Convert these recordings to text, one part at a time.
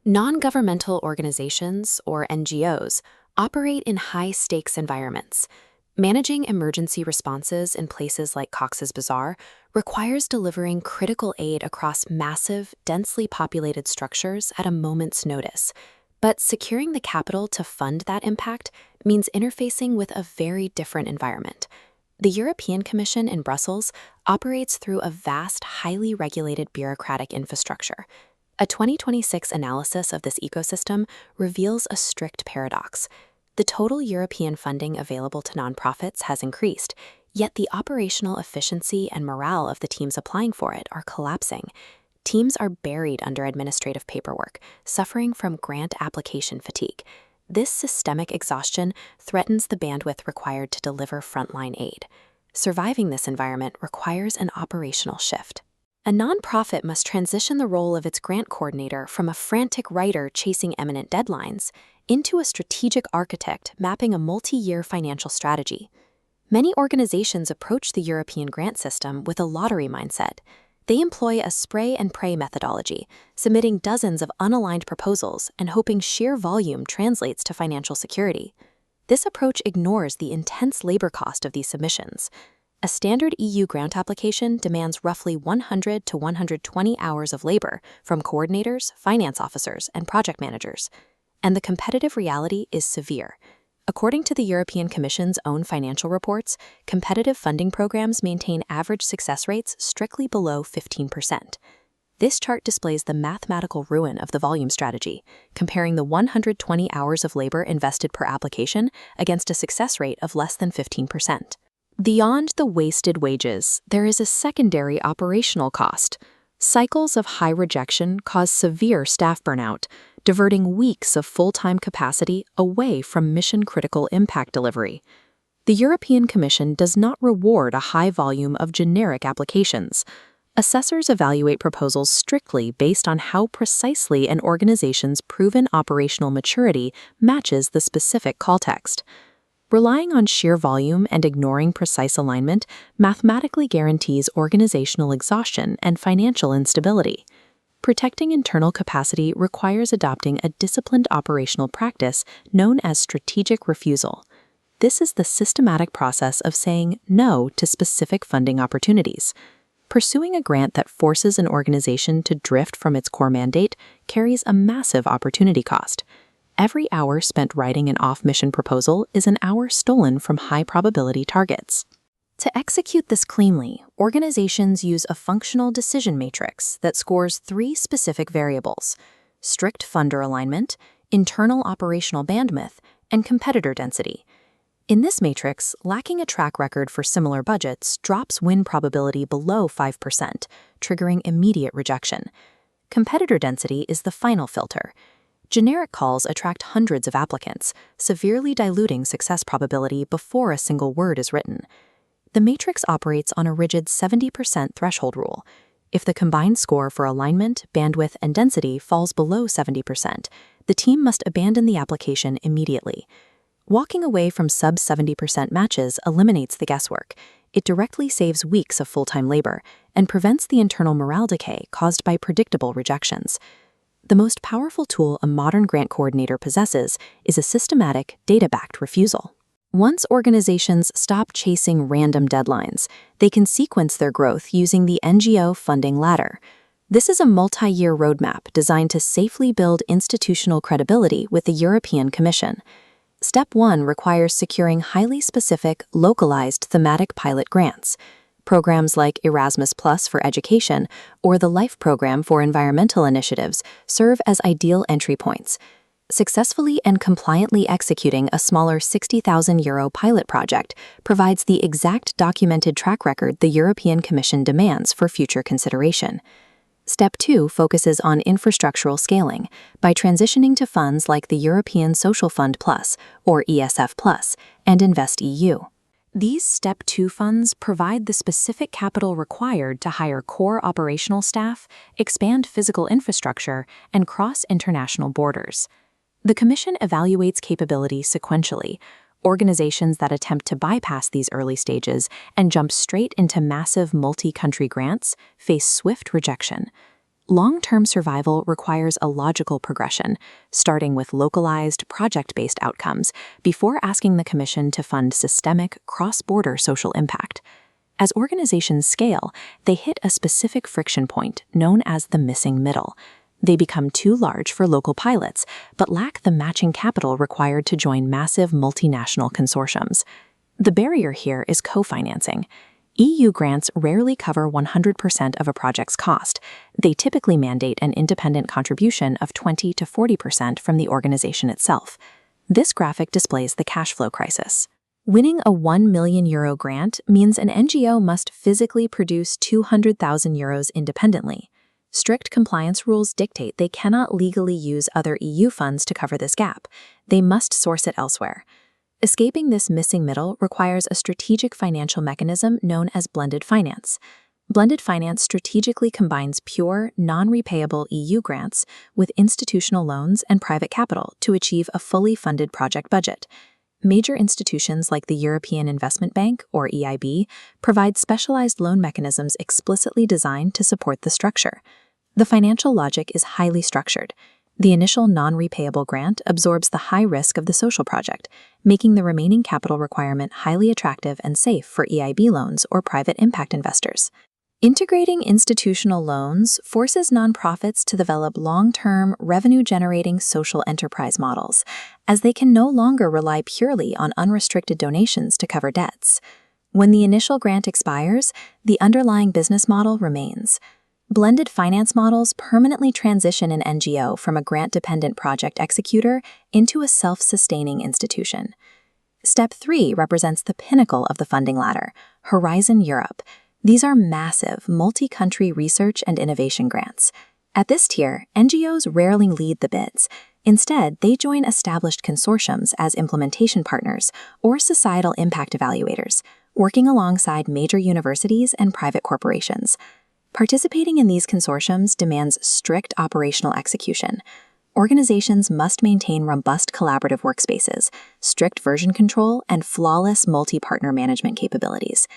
Non-governmental organizations, or NGOs, operate in high-stakes environments. Managing emergency responses in places like Cox's Bazar requires delivering critical aid across massive, densely populated structures at a moment's notice. But securing the capital to fund that impact means interfacing with a very different environment. The European Commission in Brussels operates through a vast, highly regulated bureaucratic infrastructure. A 2026 analysis of this ecosystem reveals a strict paradox. The total European funding available to nonprofits has increased, yet the operational efficiency and morale of the teams applying for it are collapsing. Teams are buried under administrative paperwork, suffering from grant application fatigue. This systemic exhaustion threatens the bandwidth required to deliver frontline aid. Surviving this environment requires an operational shift. A nonprofit must transition the role of its grant coordinator from a frantic writer chasing imminent deadlines into a strategic architect mapping a multi-year financial strategy. Many organizations approach the European grant system with a lottery mindset. They employ a spray and pray methodology, submitting dozens of unaligned proposals and hoping sheer volume translates to financial security. This approach ignores the intense labor cost of these submissions. A standard EU grant application demands roughly 100 to 120 hours of labor from coordinators, finance officers, and project managers. And the competitive reality is severe. According to the European Commission's own financial reports, competitive funding programs maintain average success rates strictly below 15%. This chart displays the mathematical ruin of the volume strategy, comparing the 120 hours of labor invested per application against a success rate of less than 15%. Beyond the wasted wages, there is a secondary operational cost. Cycles of high rejection cause severe staff burnout, diverting weeks of full-time capacity away from mission-critical impact delivery. The European Commission does not reward a high volume of generic applications. Assessors evaluate proposals strictly based on how precisely an organization's proven operational maturity matches the specific call text. Relying on sheer volume and ignoring precise alignment mathematically guarantees organizational exhaustion and financial instability. Protecting internal capacity requires adopting a disciplined operational practice known as strategic refusal. This is the systematic process of saying no to specific funding opportunities. Pursuing a grant that forces an organization to drift from its core mandate carries a massive opportunity cost. Every hour spent writing an off-mission proposal is an hour stolen from high-probability targets. To execute this cleanly, organizations use a functional decision matrix that scores 3 specific variables: strict funder alignment, internal operational bandwidth, and competitor density. In this matrix, lacking a track record for similar budgets drops win probability below 5%, triggering immediate rejection. Competitor density is the final filter. Generic calls attract hundreds of applicants, severely diluting success probability before a single word is written. The matrix operates on a rigid 70% threshold rule. If the combined score for alignment, bandwidth, and density falls below 70%, the team must abandon the application immediately. Walking away from sub-70% matches eliminates the guesswork. It directly saves weeks of full-time labor and prevents the internal morale decay caused by predictable rejections. The most powerful tool a modern grant coordinator possesses is a systematic, data-backed refusal. Once organizations stop chasing random deadlines, they can sequence their growth using the NGO funding ladder. This is a multi-year roadmap designed to safely build institutional credibility with the European Commission. Step 1 requires securing highly specific, localized thematic pilot grants. Programs like Erasmus Plus for education or the LIFE program for environmental initiatives serve as ideal entry points. Successfully and compliantly executing a smaller €60,000 pilot project provides the exact documented track record the European Commission demands for future consideration. Step 2 focuses on infrastructural scaling by transitioning to funds like the European Social Fund Plus, or ESF Plus, and InvestEU. These Step 2 funds provide the specific capital required to hire core operational staff, expand physical infrastructure, and cross international borders. The Commission evaluates capability sequentially. Organizations that attempt to bypass these early stages and jump straight into massive multi-country grants face swift rejection. Long-term survival requires a logical progression, starting with localized, project-based outcomes before asking the Commission to fund systemic, cross-border social impact. As organizations scale, they hit a specific friction point known as the missing middle. They become too large for local pilots, but lack the matching capital required to join massive multinational consortiums. The barrier here is co-financing. EU grants rarely cover 100% of a project's cost. They typically mandate an independent contribution of 20 to 40% from the organization itself. This graphic displays the cash flow crisis. Winning a €1 million grant means an NGO must physically produce €200,000 independently. Strict compliance rules dictate they cannot legally use other EU funds to cover this gap. They must source it elsewhere. Escaping this missing middle requires a strategic financial mechanism known as blended finance. Blended finance strategically combines pure, non-repayable EU grants with institutional loans and private capital to achieve a fully funded project budget. Major institutions like the European Investment Bank, or EIB, provide specialized loan mechanisms explicitly designed to support the structure. The financial logic is highly structured. The initial non-repayable grant absorbs the high risk of the social project, making the remaining capital requirement highly attractive and safe for EIB loans or private impact investors. Integrating institutional loans forces nonprofits to develop long-term, revenue-generating social enterprise models, as they can no longer rely purely on unrestricted donations to cover debts. When the initial grant expires, the underlying business model remains. Blended finance models permanently transition an NGO from a grant-dependent project executor into a self-sustaining institution. Step 3 represents the pinnacle of the funding ladder, Horizon Europe. These are massive, multi-country research and innovation grants. At this tier, NGOs rarely lead the bids. Instead, they join established consortiums as implementation partners or societal impact evaluators, working alongside major universities and private corporations. Participating in these consortiums demands strict operational execution. Organizations must maintain robust collaborative workspaces, strict version control, and flawless multi-partner management capabilities.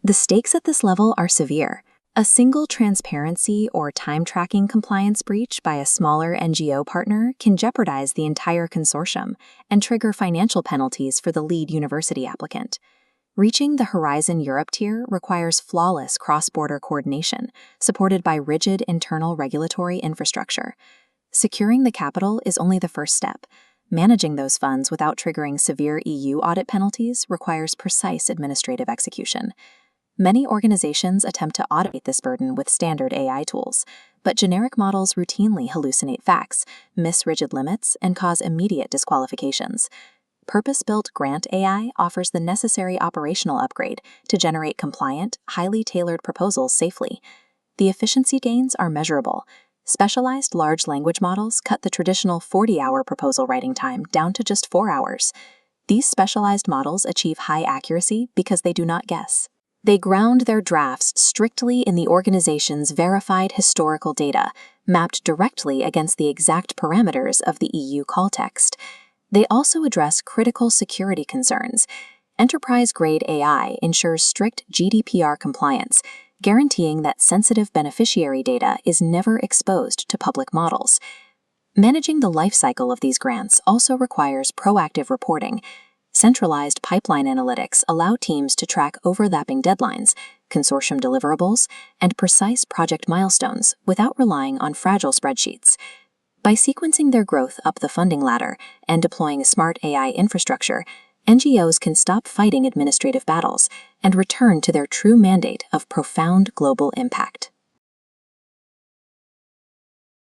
The stakes at this level are severe. A single transparency or time-tracking compliance breach by a smaller NGO partner can jeopardize the entire consortium and trigger financial penalties for the lead university applicant. Reaching the Horizon Europe tier requires flawless cross-border coordination, supported by rigid internal regulatory infrastructure. Securing the capital is only the first step. Managing those funds without triggering severe EU audit penalties requires precise administrative execution. Many organizations attempt to automate this burden with standard AI tools, but generic models routinely hallucinate facts, miss rigid limits, and cause immediate disqualifications. Purpose-built Grant AI offers the necessary operational upgrade to generate compliant, highly tailored proposals safely. The efficiency gains are measurable. Specialized large language models cut the traditional 40-hour proposal writing time down to just 4 hours. These specialized models achieve high accuracy because they do not guess. They ground their drafts strictly in the organization's verified historical data, mapped directly against the exact parameters of the EU call text. They also address critical security concerns. Enterprise-grade AI ensures strict GDPR compliance, guaranteeing that sensitive beneficiary data is never exposed to public models. Managing the lifecycle of these grants also requires proactive reporting. Centralized pipeline analytics allow teams to track overlapping deadlines, consortium deliverables, and precise project milestones without relying on fragile spreadsheets. By sequencing their growth up the funding ladder and deploying smart AI infrastructure, NGOs can stop fighting administrative battles and return to their true mandate of profound global impact.